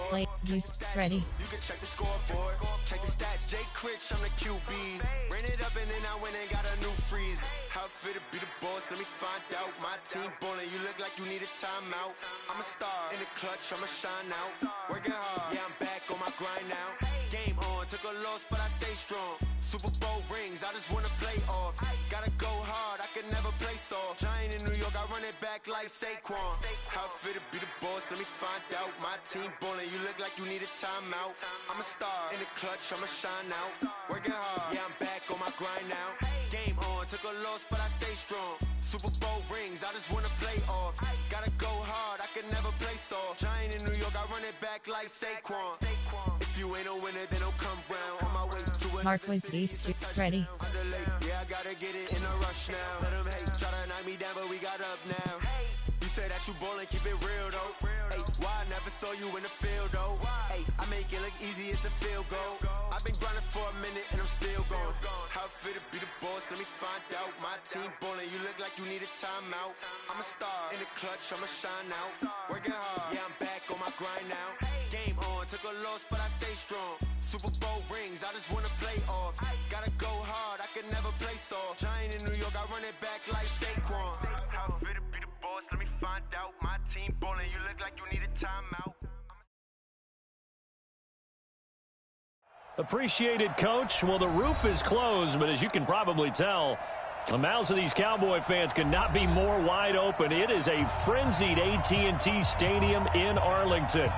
Speaker 1: Play. Use. Ready.
Speaker 11: You can check the scoreboard. Check the stats. Jay Critch, I'm the QB. Ran it up and then I went and got a new freeze. How it feel to be the boss, let me find out. My team ballin', you look like you need a timeout. I'm a star in the clutch, I'ma shine out. Working hard, yeah, I'm back on my grind now. Game on, took a loss, but I stay strong. Super Bowl rings, I just wanna play off. Gotta go hard, I can never play soft. Giant in New York, I run it back like Saquon. How it feel to be the boss, let me find out. My team ballin', you look like you need a timeout. I'm a star in the clutch, I'ma shine out. Working hard, yeah, I'm back on my grind now. Game on, took a loss, but I stay strong. Super Bowl rings, I just wanna play off. Gotta go hard, I can never play soft. Giant in New York, I run it back like Saquon. If you ain't a winner, then don't come round. On my way to a
Speaker 1: Marquis East. Ready.
Speaker 11: yeah, I gotta get it in a rush now. Let them hate, try to knock me down, but we got up now. You say that you ballin', keep it real though. Hey, why I never saw you in the field though? Hey, I make it look easy, it's a field goal. I've been grinding for a minute and I'm still going. How it feel to be the boss, let me find out. My team ballin', you look like you need a timeout. I'm a star in the clutch, I'ma shine out. Working hard, yeah, I'm back on my grind now. Game on, took a loss, but I stay strong. Super Bowl rings, I just wanna play off. Gotta go hard, I can never play soft. Giant in New York, I run it back like Saquon. How it feel to be the boss, let me find out. My team ballin', you look like you need a timeout.
Speaker 2: Appreciated, Coach. Well, the roof is closed, but as you can probably tell, the mouths of these Cowboy fans could not be more wide open. It is a frenzied AT&T Stadium in Arlington.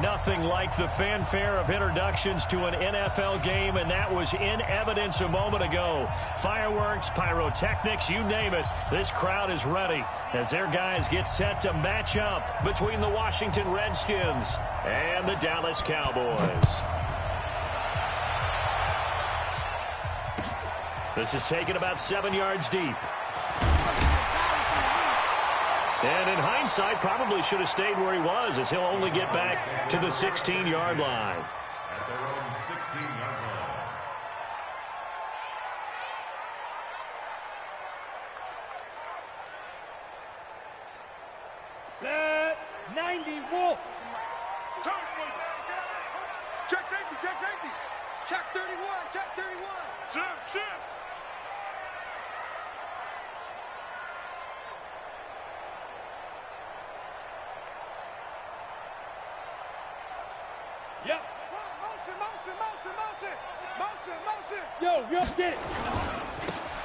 Speaker 2: Nothing like the fanfare of introductions to an NFL game, and that was in evidence a moment ago. Fireworks, pyrotechnics, you name it. This crowd is ready as their guys get set to match up between the Washington Redskins and the Dallas Cowboys. This is taken about 7 yards deep. And in hindsight, probably should have stayed where he was, as he'll only get back to the 16-yard line.
Speaker 5: At their own 16-yard line.
Speaker 3: Set 90 Wolf.
Speaker 7: Check safety, check safety. Check 31, check 31. Shift.
Speaker 3: Yep. Motion. Yo, get it.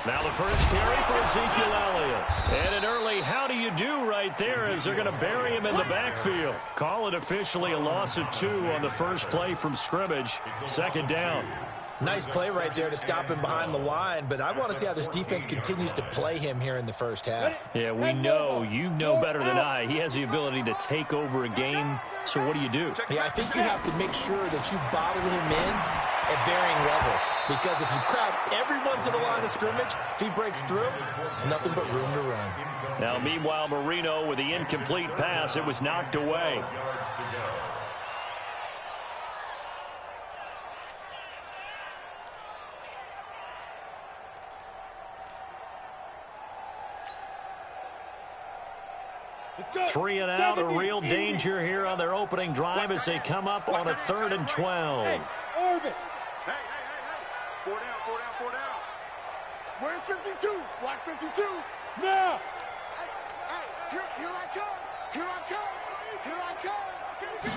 Speaker 2: Now the first carry for Ezekiel Elliott. And an early how do you do right there as they're going to bury him in the backfield. Call it officially a loss of 2 on the first play from scrimmage. Second down.
Speaker 4: Nice play right there to stop him behind the line, but I want to see how this defense continues to play him here in the first half.
Speaker 2: Yeah, we know. You know better than I. He has the ability to take over a game. So what do you do?
Speaker 4: Yeah, I think you have to make sure that you bottle him in at varying levels, because if you crowd everyone to the line of scrimmage, if he breaks through, it's nothing but room to run.
Speaker 2: Now, meanwhile, Marino with the incomplete pass. It was knocked away. Three and out, a real danger here on their opening drive as they come up on a 3rd and 12.
Speaker 3: Hey, Orbit.
Speaker 7: Hey. 4 down. Where's 52? Watch 52.
Speaker 3: Now.
Speaker 7: Hey, here I come.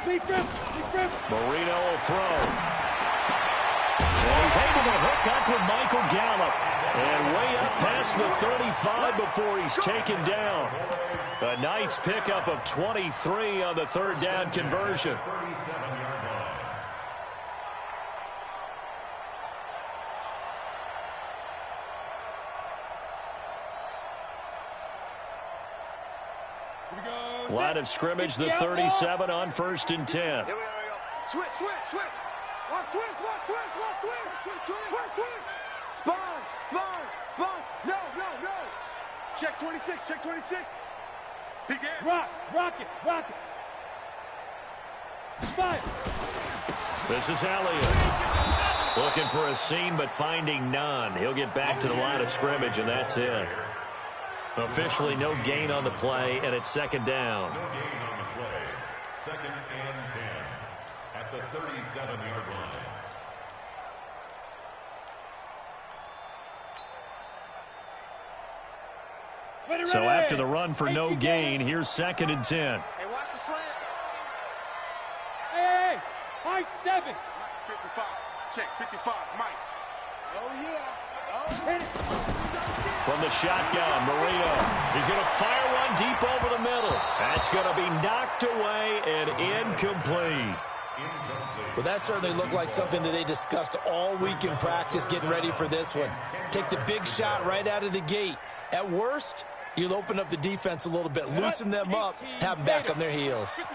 Speaker 3: Defense.
Speaker 2: Marino will throw. And he's able to hook up with Michael Gallup. And way up past the 35 before he's taken down. A nice pickup of 23 on the 3rd down conversion.
Speaker 5: 37-yard line.
Speaker 3: Here we go.
Speaker 2: Line of scrimmage, the 37 on 1st and 10.
Speaker 7: Here we go. Switch. Watch twist. Sponge. No. Check 26. Begin.
Speaker 3: Rock it. Fire.
Speaker 2: This is Elliott. Looking for a seam, but finding none. He'll get back to the line of scrimmage, and that's it. Officially no gain on the play, and it's 2nd down.
Speaker 5: No gain on the play. 2nd and 10 at the 37-yard line.
Speaker 2: So after the run for no gain, here's 2nd and 10.
Speaker 7: Hey, watch the slant.
Speaker 3: Hey, high 7.
Speaker 7: 55. Check 55. Mike. Oh, yeah.
Speaker 3: Hit it.
Speaker 2: From the shotgun, Marino. He's going to fire one deep over the middle. That's going to be knocked away and incomplete.
Speaker 4: Well, that certainly looked like something that they discussed all week in practice getting ready for this one. Take the big shot right out of the gate. At worst, you'll open up the defense a little bit, loosen them up, have them back on their heels.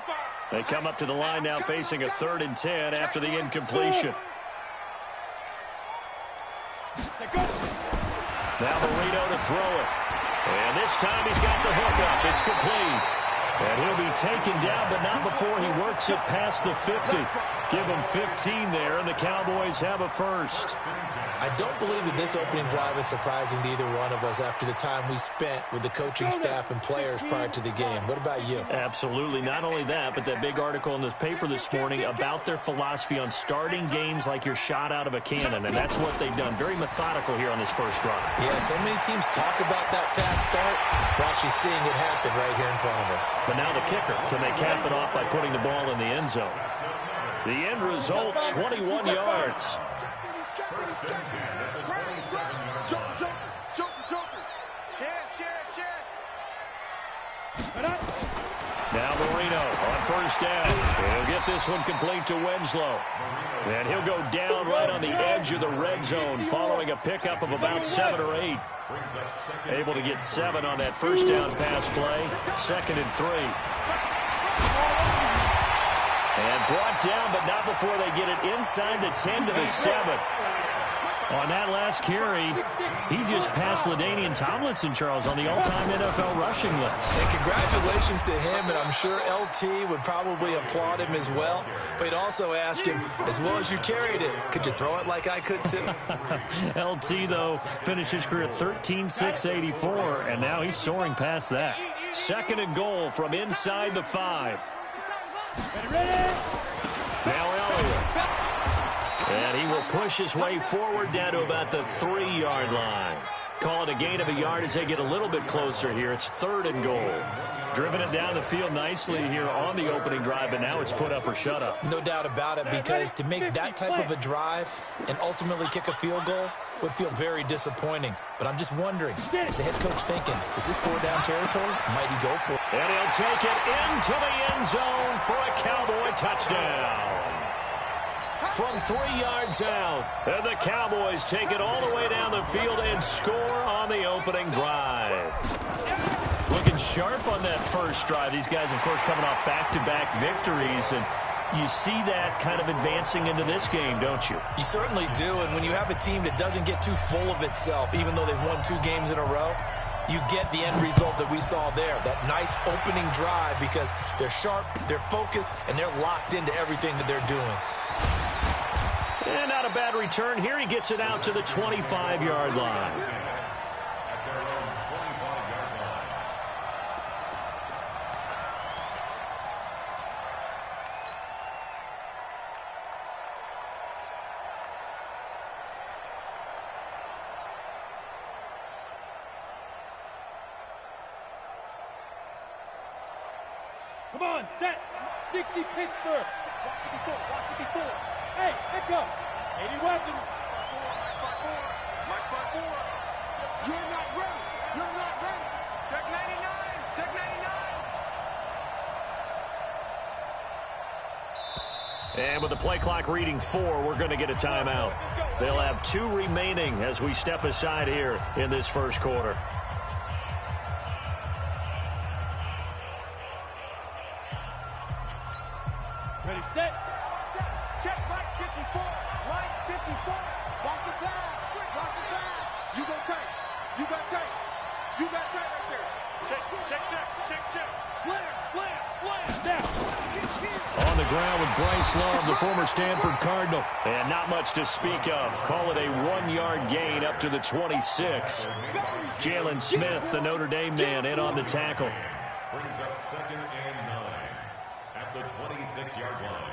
Speaker 2: They come up to the line now facing a 3rd and 10 after the incompletion. Now Marino to throw it. And this time he's got the hook up. It's complete. And he'll be taken down, but not before he works it past the 50. Give him 15 there, and the Cowboys have a first.
Speaker 4: I don't believe that this opening drive is surprising to either one of us after the time we spent with the coaching staff and players prior to the game. What about you?
Speaker 2: Absolutely. Not only that, but that big article in the paper this morning about their philosophy on starting games like you're shot out of a cannon, and that's what they've done. Very methodical here on this first drive.
Speaker 4: Yeah, so many teams talk about that fast start. We're actually seeing it happen right here in front of us.
Speaker 2: But now the kicker. Can they cap it off by putting the ball in the end zone? The end result, 21 yards. Now Marino on 1st down. He'll get this one complete to Winslow. And he'll go down right on the edge of the red zone following a pickup of about 7 or 8. Able to get 7 on that 1st down pass play. 2nd and 3. And brought down, but not before they get it inside the 10 to the 7. On that last carry, he just passed LaDainian Tomlinson, Charles, on the all-time NFL rushing list.
Speaker 4: And congratulations to him, and I'm sure LT would probably applaud him as well. But he'd also ask him, as well as you carried it, could you throw it like I could too?
Speaker 2: LT, though, finished his career at 13.684, and now he's soaring past that. 2nd and goal from inside the 5. Now Elliott. And he will push his way forward down to about the 3-yard line. Call it a gain of a yard as they get a little bit closer here. It's 3rd and goal. Driven it down the field nicely here on the opening drive, but now it's put up or shut up.
Speaker 4: No doubt about it, because to make that type of a drive and ultimately kick a field goal would feel very disappointing. But I'm just wondering, is the head coach thinking, is this 4-down territory? Might he go for it?
Speaker 2: And he'll take it into the end zone for a Cowboy touchdown. From 3 yards out, and the Cowboys take it all the way down the field and score on the opening drive. Looking sharp on that first drive. These guys, of course, coming off back-to-back victories, and you see that kind of advancing into this game, don't you?
Speaker 4: You certainly do, and when you have a team that doesn't get too full of itself, even though they've won 2 games in a row, you get the end result that we saw there, that nice opening drive, because they're sharp, they're focused, and they're locked into everything that they're doing.
Speaker 2: And not a bad return. Here he gets it out to the 25-yard line.
Speaker 3: Come on, set. 60 Pittsburgh. Watch 54. Hey, pick up. 80 weapons.
Speaker 7: Mike 5-4. You're not ready. You're not ready. Check 99. Check 99.
Speaker 2: And with the play clock reading 4, we're going to get a timeout. They'll have 2 remaining as we step aside here in this first quarter.
Speaker 7: You go tight. You got tight. You got tight right there. Check. Slam. Now.
Speaker 2: On the ground with Bryce Love, the former Stanford Cardinal. And not much to speak of. Call it a 1-yard gain up to the 26. Jalen Smith, the Notre Dame man, in on the tackle.
Speaker 5: Brings up 2nd and 9 at the 26-yard line.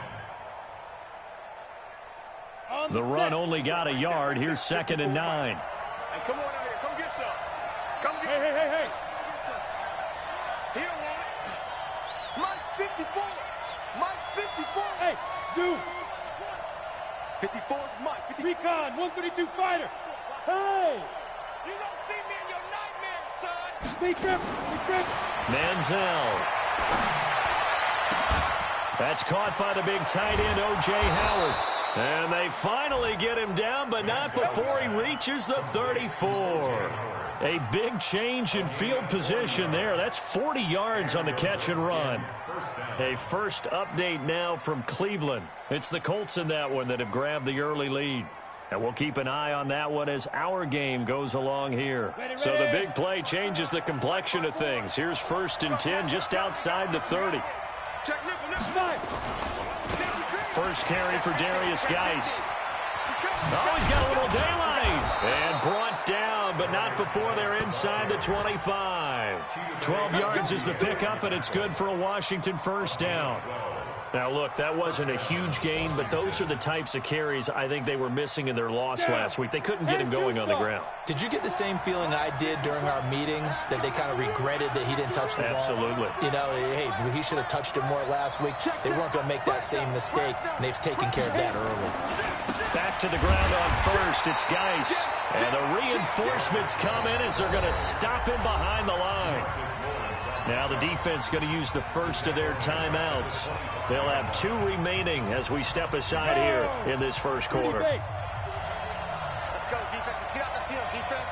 Speaker 2: The run only got a yard. Here's 2nd and 9.
Speaker 3: Hey, come on out here. Come get some. Come get some. Hey. He don't want it.
Speaker 7: Mike's 54. Mike's 54. Hey,
Speaker 3: dude.
Speaker 7: 54 is Mike.
Speaker 3: Recon, 132 fighter. Hey. You don't see me in your nightmares, son. Be grip.
Speaker 2: Manziel. That's caught by the big tight end, O.J. Howard. And they finally get him down, but not before he reaches the 34. A big change in field position there. That's 40 yards on the catch and run. A first update now from Cleveland. It's the Colts in that one that have grabbed the early lead. And we'll keep an eye on that one as our game goes along here. So the big play changes the complexion of things. Here's 1st and 10 just outside the 30. First carry for Darius Geis. Oh, he's got a little daylight. And brought down, but not before they're inside the 25. 12 yards is the pickup, and it's good for a Washington first down. Now, look, that wasn't a huge gain, but those are the types of carries I think they were missing in their loss last week. They couldn't get him going on the ground.
Speaker 4: Did you get the same feeling I did during our meetings, that they kind of regretted that he didn't touch the ball?
Speaker 2: Absolutely.
Speaker 4: You know, hey, he should have touched it more last week. They weren't going to make that same mistake, and they've taken care of that early.
Speaker 2: Back to the ground on first. It's Geis. And the reinforcements come in as they're going to stop him behind the line. Now the defense going to use the first of their timeouts. They'll have 2 remaining as we step aside here in this first quarter.
Speaker 7: Let's go, defense. Let's get out the field, defense.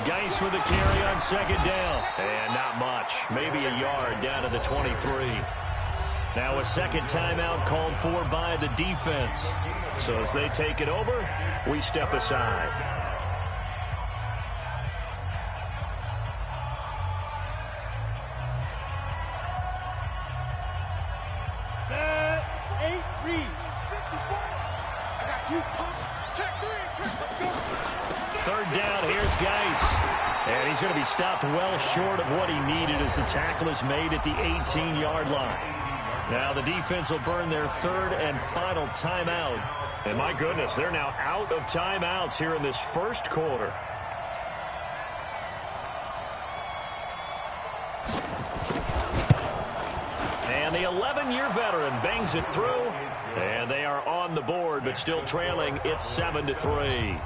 Speaker 2: Geis with a carry on 2nd down. And not much. Maybe a yard down to the 23. Now a second timeout called for by the defense. So as they take it over, we step aside. Third down, here's Geis. And he's going to be stopped well short of what he needed as the tackle is made at the 18-yard line. Now the defense will burn their 3rd and final timeout. And my goodness, they're now out of timeouts here in this first quarter. And the 11-year veteran bangs it through. And they are on the board, but still trailing. It's 7-3.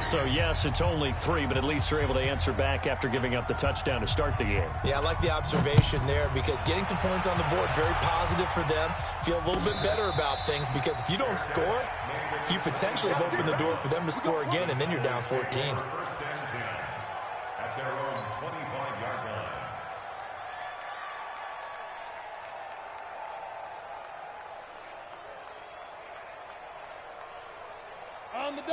Speaker 2: So, yes, it's only 3, but at least they're able to answer back after giving up the touchdown to start the game.
Speaker 4: Yeah, I like the observation there because getting some points on the board, very positive for them. Feel a little bit better about things because if you don't score, you potentially have opened the door for them to score again, and then you're down 14.
Speaker 5: First and 10 at their own 25-yard line.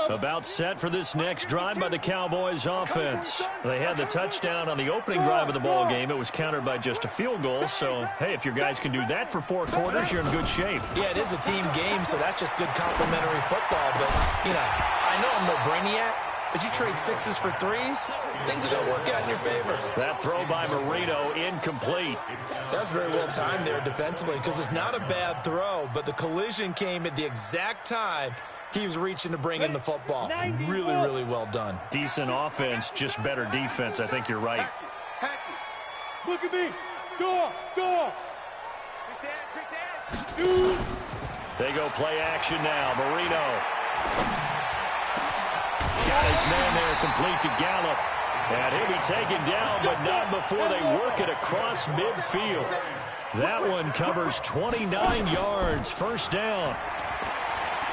Speaker 2: About set for this next drive by the Cowboys offense. They had the touchdown on the opening drive of the ball game. It was countered by just a field goal. So, hey, if your guys can do that for 4 quarters, you're in good shape.
Speaker 4: Yeah, it is a team game, so that's just good complimentary football. But, you know, I know I'm no brainiac, but you trade 6s for 3s, things are going to work out in your favor.
Speaker 2: That throw by Marino, incomplete.
Speaker 4: That's very well timed there defensively because it's not a bad throw, but the collision came at the exact time he was reaching to bring in the football. Really, really well done.
Speaker 2: Decent offense, just better defense. I think you're right.
Speaker 3: Look at me. Go.
Speaker 2: They go play action now. Marino. Got his man there complete to Gallup. And he'll be taken down, but not before they work it across midfield. That one covers 29 yards. First down.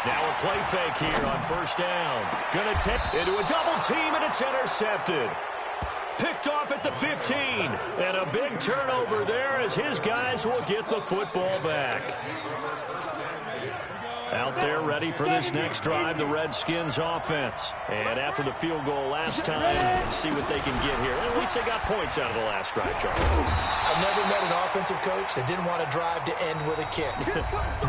Speaker 2: Now a play fake here on first down. Gonna tip into a double team, and it's intercepted. Picked off at the 15. And a big turnover there as his guys will get the football back. Out there ready for this next drive, the Redskins offense. And after the field goal last time, let's see what they can get here. At least they got points out of the last drive, Charles.
Speaker 4: I've never met an offensive coach that didn't want to drive to end with a kick.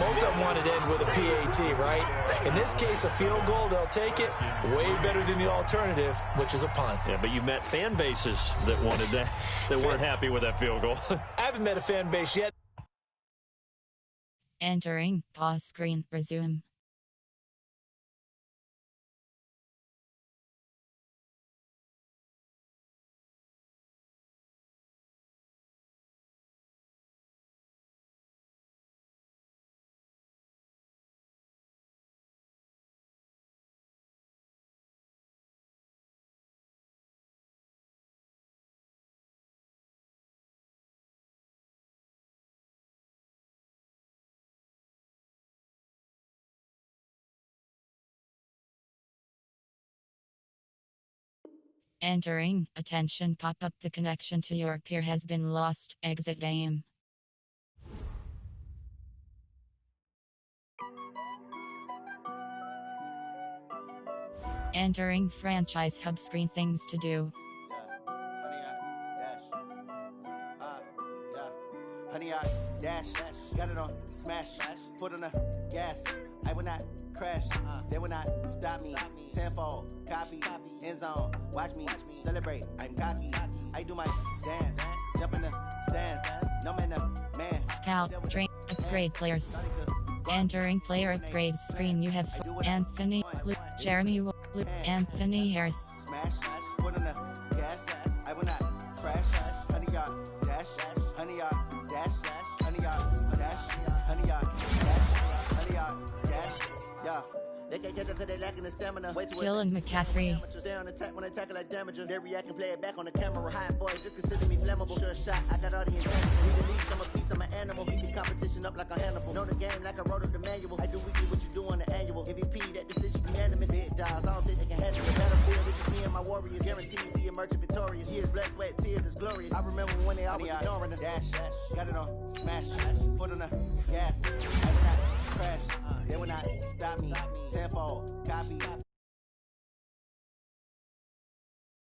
Speaker 4: Most of them wanted to end with a PAT, right? In this case, a field goal, they'll take it. Way better than the alternative, which is a punt.
Speaker 2: Yeah, but you've met fan bases that wanted that, that weren't happy with that field goal.
Speaker 4: I haven't met a fan base yet.
Speaker 1: Entering pause screen. Resume. Entering. Attention pop-up. The connection to your peer has been lost. Exit game. Entering franchise hub screen. Things to do.
Speaker 9: Honey, I dash, got it on smash, foot on the gas. I will not crash, they will not stop me. Tenfold, copy, end zone, watch me celebrate. I'm cocky, I do my dance, jump in the stands. No man, man.
Speaker 1: Scout, train, upgrade players. Entering player upgrades screen. You have Anthony, Luke, Jeremy, Luke, Anthony Harris.
Speaker 9: Smash, foot on the gas. I will not crash, honey, y'all dash, honey, y'all. Honey, y'all dash, honey, y'all dash, honey, y'all dash, yeah. They can't catch up cause they lacking the stamina.
Speaker 1: Dylan McCaffrey.
Speaker 9: Stay on attack when I tackle like damager. They react and play it back on the camera. Hot boys just consider me flammable. Sure shot, I got all the intent. Need the least, I'm a piece, I'm an animal. Keep the competition up like a Hannibal. Know the game like I wrote up the manual. I do weekly what you do on the annual. MVP, that decision unanimous. Big dogs, I don't think they can handle it. Battlefield, it's just me and my warriors. Guaranteed we emerge victorious. Years, blood, sweat, tears is glorious. I remember when they always ignoring us. Dash, got it on smash, foot on the gas. I will not crash, they will not stop me. Tenfold, copy,